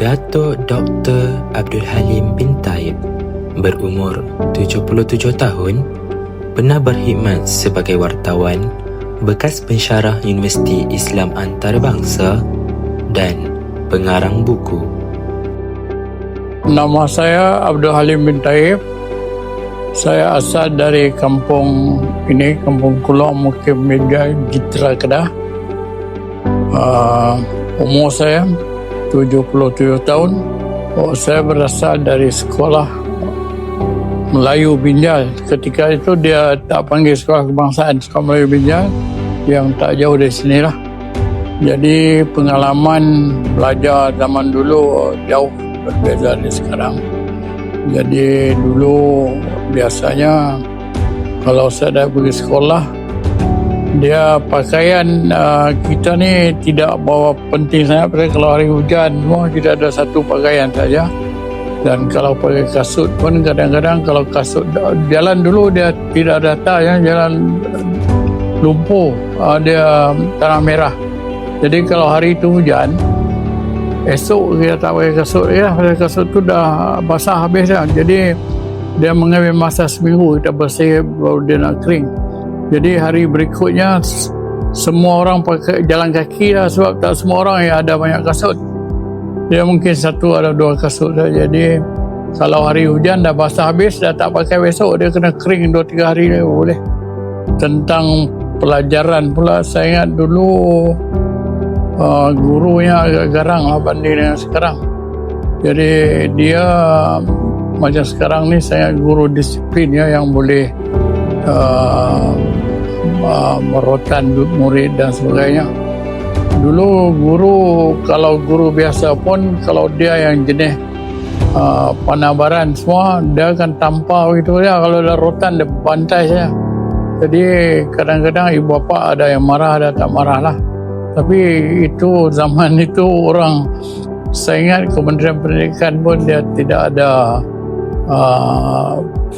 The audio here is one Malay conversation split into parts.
Datuk Dr. Abdul Halim bin Taib berumur 77 tahun, pernah berkhidmat sebagai wartawan, bekas pensyarah Universiti Islam Antarabangsa dan pengarang buku. Nama saya Abdul Halim bin Taib. Saya asal dari kampung Kulong, Mukim Meja, Jitra, Kedah. Umur saya 77 tahun. Saya berasal dari sekolah Melayu Binjai. Ketika itu dia tak panggil sekolah kebangsaan, sekolah Melayu Binjai yang tak jauh dari sini lah. Jadi pengalaman belajar zaman dulu jauh berbeza dari sekarang. Jadi dulu biasanya kalau saya dah pergi sekolah, dia pakaian kita ni tidak bawa penting sangat. Kalau hari hujan semua kita ada satu pakaian saja. Dan kalau pakai kasut pun kadang-kadang kalau kasut jalan dulu dia tidak ada tar, ya, jalan lumpur, dia tanah merah. Jadi kalau hari itu hujan, esok kita tak pakai kasut, ya, kasut tu dah basah habis dah. Jadi dia mengambil masa seminggu kita bersih baru dia nak kering. Jadi hari berikutnya semua orang pakai jalan kaki lah, sebab tak semua orang yang ada banyak kasut. Dia mungkin satu atau dua kasut saja. Jadi kalau hari hujan dah basah habis, dah tak pakai besok, dia kena kering 2-3 hari dia boleh. Tentang pelajaran pula, saya ingat dulu gurunya agak garang lah banding dengan sekarang. Jadi dia macam sekarang ni saya guru disiplin, ya, yang boleh merotan murid dan sebagainya. Dulu kalau guru biasa pun, kalau dia yang jenis panabaran semua, dia akan tampar begitu ya. Kalau dah rotan dia bantai saja. Jadi kadang-kadang ibu bapa ada yang marah, ada tak marah lah. Tapi itu zaman itu orang, saya ingat Kementerian Pendidikan pun dia tidak ada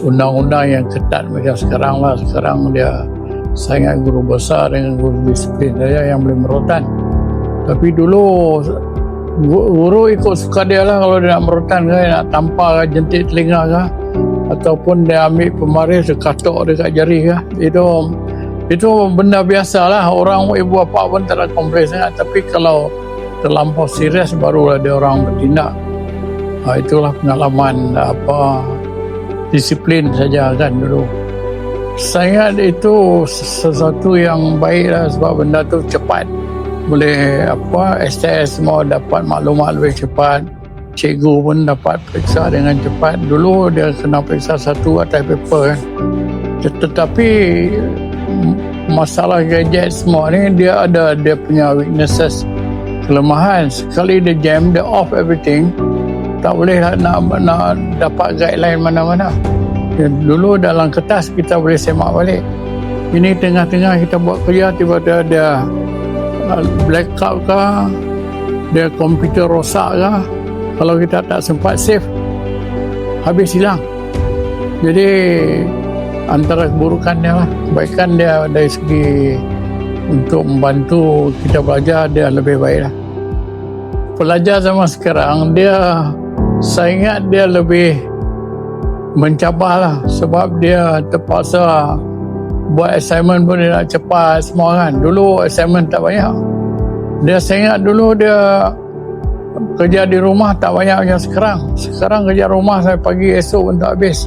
undang-undang yang ketat macam sekarang lah. Sekarang dia, saya ingat guru besar dengan guru disiplin saja yang boleh merotan. Tapi dulu guru ikut suka dia lah. Kalau dia nak merotan ke, nak tampar ke, jentik telinga ke, ataupun dia ambil pemaris, dia katuk dekat jari ke, itu benda biasa lah. Orang ibu bapa pun tak ada komplain sangat. Tapi kalau terlampau serius barulah dia orang bertindak. Itulah pengalaman disiplin saja kan dulu. Saya ingat itu sesuatu yang baik lah, sebab benda tu cepat. Boleh STS semua dapat maklumat lebih cepat. Cikgu pun dapat periksa dengan cepat. Dulu dia kena periksa satu atas paper kan. Tetapi masalah gadget semua ni dia ada dia punya weaknesses, kelemahan. Sekali dia jam, dia off everything, tak boleh nak dapat guideline mana-mana. Dulu dalam kertas kita boleh semak balik. Ini tengah-tengah kita buat kerja, tiba-tiba dia blackout ke, dia komputer rosak ke, kalau kita tak sempat save, habis hilang. Jadi antara keburukannya lah. Kebaikan dia dari segi untuk membantu kita belajar, dia lebih baik lah. Pelajar zaman sekarang saya ingat dia lebih mencabar lah, sebab dia terpaksa buat assignment pun dia nak cepat semua kan. Dulu assignment tak banyak. Saya ingat dulu dia kerja di rumah tak banyak macam sekarang. Sekarang kerja rumah saya pagi esok pun tak habis.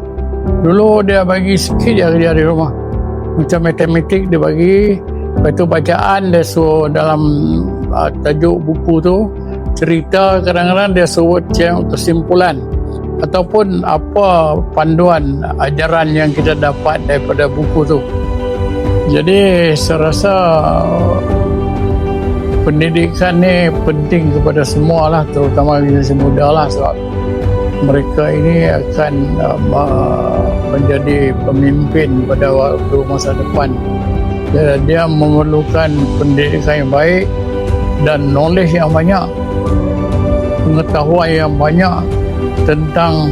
Dulu dia bagi sikit je kerja di rumah. Macam matematik dia bagi, lepas tu bacaan dia suruh dalam tajuk buku tu, cerita kadang-kadang dia suruh kesimpulan ataupun apa panduan ajaran yang kita dapat daripada buku tu. Jadi saya rasa pendidikan ni penting kepada semua lah, terutama generasi muda lah, sebab mereka ini akan menjadi pemimpin pada waktu masa depan. Dia memerlukan pendidikan yang baik dan knowledge yang banyak, pengetahuan yang banyak tentang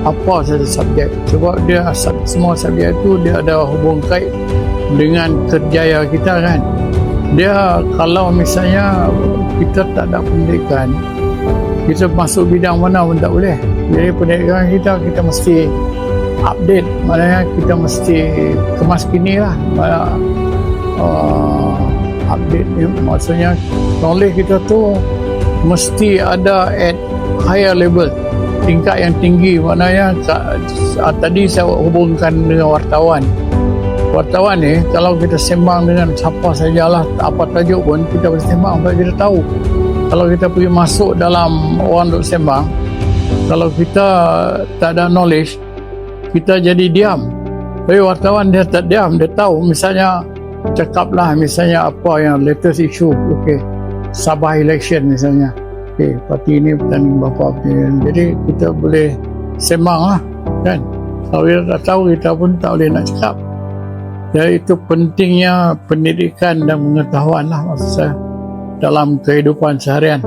apa sahaja subjek. Sebab dia semua subjek itu dia ada hubung kait dengan kerjaya kita kan. Dia kalau misalnya kita tak ada pendidikan, kita masuk bidang mana pun tak boleh. Jadi pendidikan kita mesti update, maknanya kita mesti kemas kini lah. Update ni maksudnya knowledge kita tu mesti ada at higher level, tingkat yang tinggi. Maknanya tadi saya hubungkan dengan wartawan ni, kalau kita sembang dengan siapa sajalah, apa tajuk pun kita boleh sembang supaya kita tahu. Kalau kita pergi masuk dalam orang duk sembang, kalau kita tak ada knowledge, kita jadi diam. Tapi wartawan dia tak diam, dia tahu. Misalnya cakaplah misalnya apa yang latest issue, okey, Sabah election misalnya, okey, parti ini bertanding berapa, jadi kita boleh sembang lah kan. Kalau kita tak tahu, kita pun tak boleh nak cakap. Jadi itu pentingnya pendidikan dan pengetahuan lah maksud saya dalam kehidupan seharian.